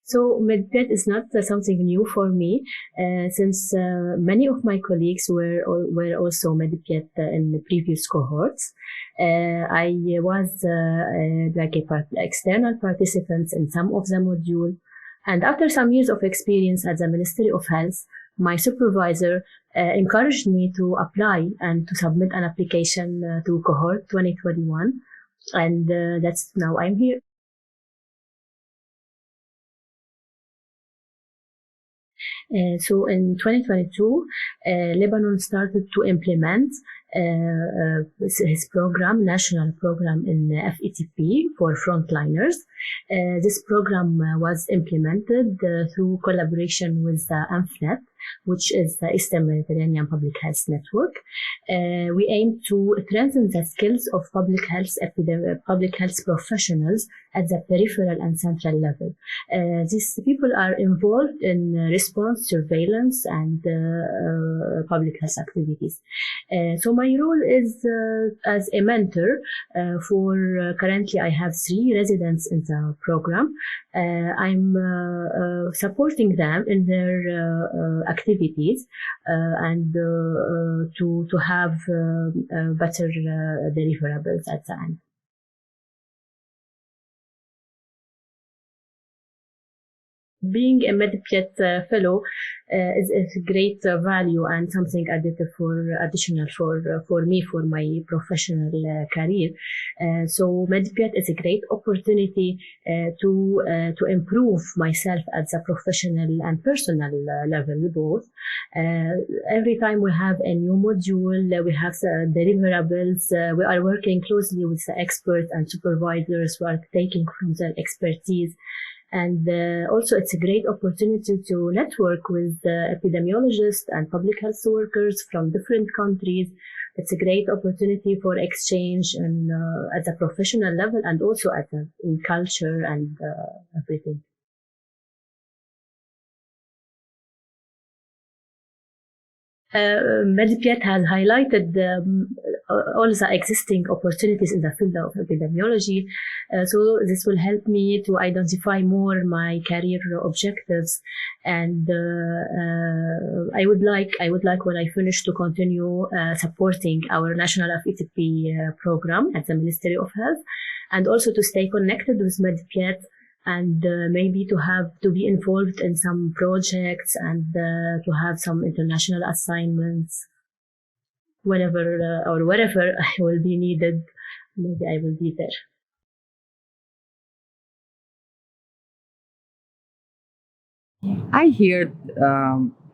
So MedPIET is not something new for me, since many of my colleagues were also MediPIET in the previous cohorts. I was like external participant in some of the module, and after some years of experience at the Ministry of Health, my supervisor encouraged me to apply and to submit an application to cohort 2021, and that's now I'm here. So in 2022, Lebanon started to implement his program, national program in FETP for frontliners. This program was implemented through collaboration with the AMFNet, which is the Eastern Mediterranean Public Health Network. We aim to strengthen the skills of public health professionals at the peripheral and central level. These people are involved in response, surveillance, and public health activities. So my role is as a mentor for currently I have 3 residents in the program. I'm supporting them in their activities and to have better deliverables at the end. Being a MediPIET fellow is a great value and something additional for me for my professional career. So MediPIET is a great opportunity to improve myself at the professional and personal level both. Every time we have a new module, we have deliverables. We are working closely with the experts and supervisors who are taking from their expertise. And also, it's a great opportunity to network with epidemiologists and public health workers from different countries. It's a great opportunity for exchange and at the professional level and also in culture and everything. MediPIET has highlighted all the existing opportunities in the field of epidemiology. So this will help me to identify more my career objectives. And I would like when I finish to continue supporting our national FETP program at the Ministry of Health, and also to stay connected with MediPIET, and maybe to be involved in some projects and to have some international assignments whenever or wherever I will be needed. Maybe I will be there. I heard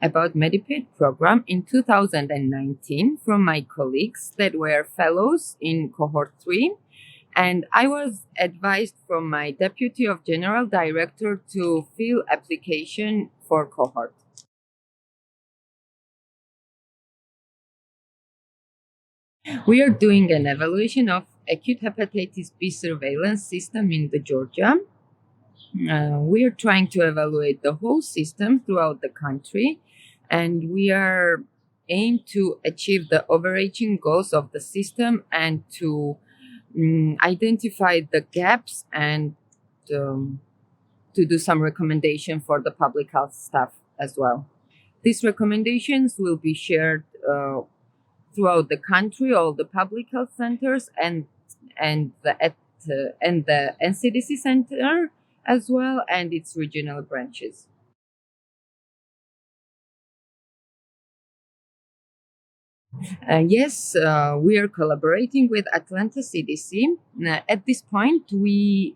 about MediPIET program in 2019 from my colleagues that were fellows in cohort 3. And I was advised from my deputy of general director to fill application for cohort. We are doing an evaluation of acute hepatitis B surveillance system in the Georgia. We are trying to evaluate the whole system throughout the country, and we are aimed to achieve the overarching goals of the system and to identify the gaps and to do some recommendation for the public health staff as well. These recommendations will be shared throughout the country, all the public health centers and the NCDC center as well, and its regional branches. Yes, we are collaborating with Atlanta CDC. At this point, we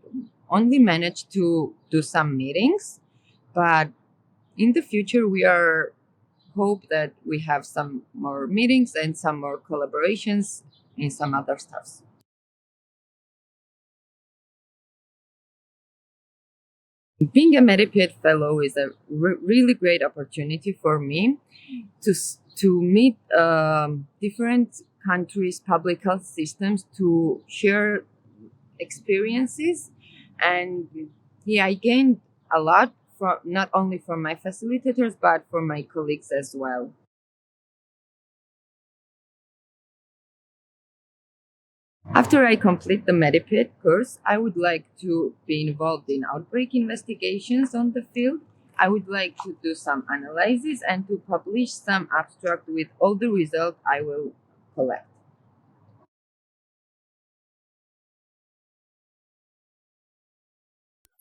only managed to do some meetings, but in the future, we are hope that we have some more meetings and some more collaborations in some other stuffs. Being a MediPIET fellow is a really great opportunity for me to meet different countries' public health systems, to share experiences, and I gained a lot from not only from my facilitators but from my colleagues as well. After I complete the MediPIET course, I would like to be involved in outbreak investigations on the field. I would like to do some analysis and to publish some abstract with all the results I will collect.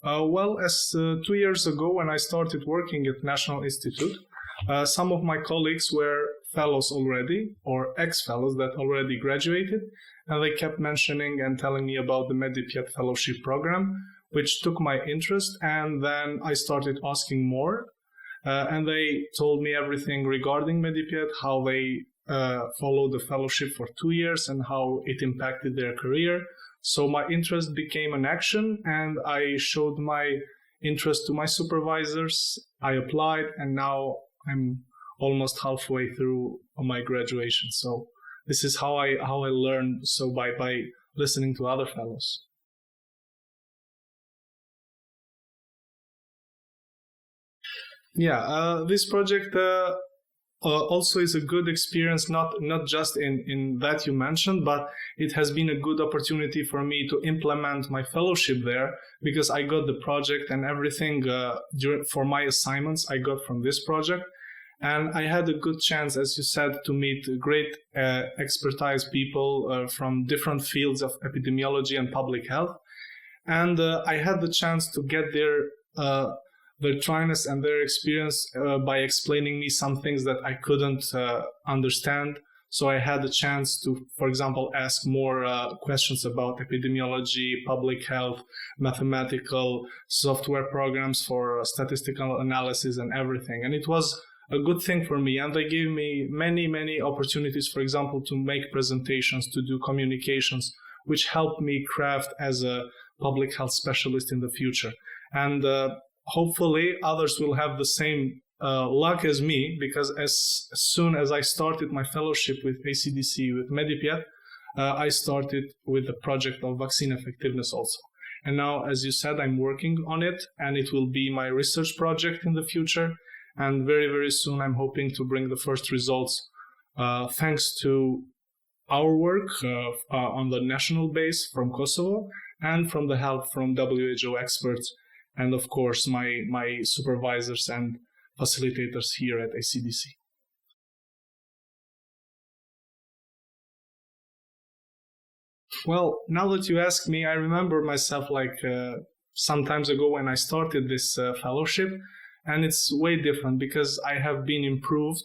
Well, as 2 years ago when I started working at National Institute, some of my colleagues were fellows already, or ex-fellows that already graduated, and they kept mentioning and telling me about the MediPIET Fellowship program, which took my interest, and then I started asking more, and they told me everything regarding MediPIET, how they followed the fellowship for 2 years and how it impacted their career. So my interest became an action, and I showed my interest to my supervisors. I applied, and now I'm almost halfway through my graduation. So this is how I learned. So by listening to other fellows. Yeah, this project also is a good experience, not just in that you mentioned, but it has been a good opportunity for me to implement my fellowship there, because I got the project and everything for my assignments I got from this project. And I had a good chance, as you said, to meet great expertise people from different fields of epidemiology and public health. And I had the chance to get their dryness and their experience by explaining me some things that I couldn't understand. So I had a chance to, for example, ask more questions about epidemiology, public health, mathematical software programs for statistical analysis and everything. And it was a good thing for me. And they gave me many opportunities, for example, to make presentations, to do communications, which helped me craft as a public health specialist in the future. And hopefully others will have the same luck as me, because as soon as I started my fellowship with ACDC, with MediPIET, I started with the project of vaccine effectiveness also. And now, as you said, I'm working on it, and it will be my research project in the future. And very soon I'm hoping to bring the first results thanks to our work on the national base from Kosovo, and from the help from WHO experts, and of course my supervisors and facilitators here at ACDC. Well, now that you ask me, I remember myself like some times ago when I started this fellowship, and it's way different because I have been improved.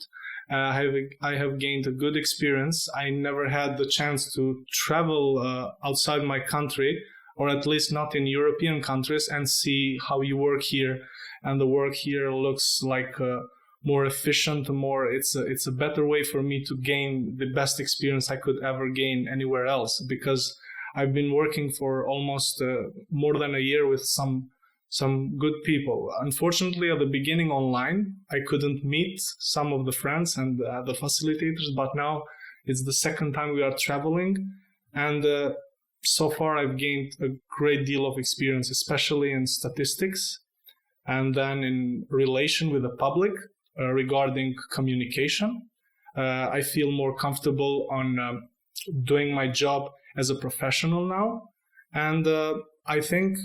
I have gained a good experience. I never had the chance to travel outside my country, or at least not in European countries, and see how you work here. And the work here looks like more efficient, it's a better way for me to gain the best experience I could ever gain anywhere else, because I've been working for almost more than a year with some good people. Unfortunately, at the beginning online, I couldn't meet some of the friends and the facilitators, but now it's the second time we are traveling, and so far I've gained a great deal of experience, especially in statistics, and then in relation with the public regarding communication. I feel more comfortable on doing my job as a professional now, and I think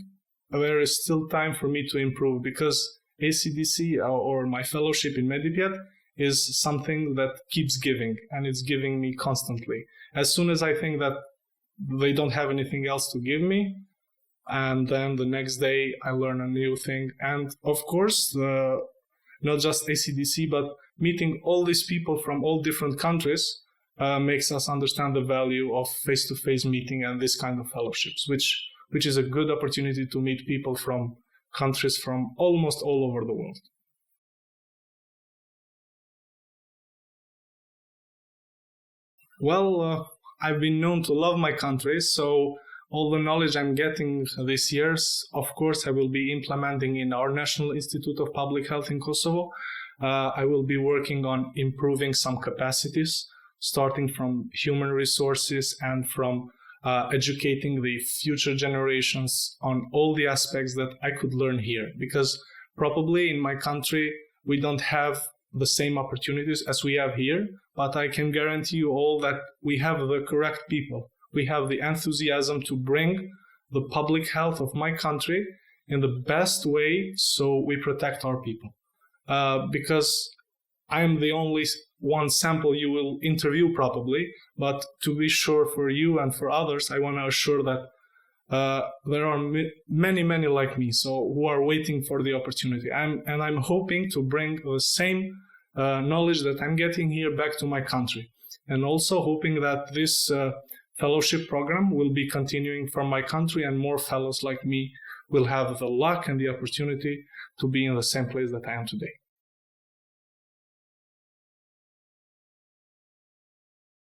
there is still time for me to improve, because ACDC or my fellowship in MediPIET is something that keeps giving, and it's giving me constantly. As soon as I think that they don't have anything else to give me, and then the next day I learn a new thing. And of course, not just ACDC, but meeting all these people from all different countries makes us understand the value of face-to-face meeting and this kind of fellowships, which is a good opportunity to meet people from countries from almost all over the world. Well, I've been known to love my country, so all the knowledge I'm getting these years, of course, I will be implementing in our National Institute of Public Health in Kosovo. I will be working on improving some capacities, starting from human resources and from educating the future generations on all the aspects that I could learn here. Because probably in my country, we don't have the same opportunities as we have here, but I can guarantee you all that we have the correct people. we have the enthusiasm to bring the public health of my country in the best way so we protect our people. Because I am the only one sample you will interview probably, but to be sure for you and for others, I want to assure that there are many like me, so who are waiting for the opportunity. I'm hoping to bring the same knowledge that I'm getting here back to my country, and also hoping that this fellowship program will be continuing from my country, and more fellows like me will have the luck and the opportunity to be in the same place that I am today.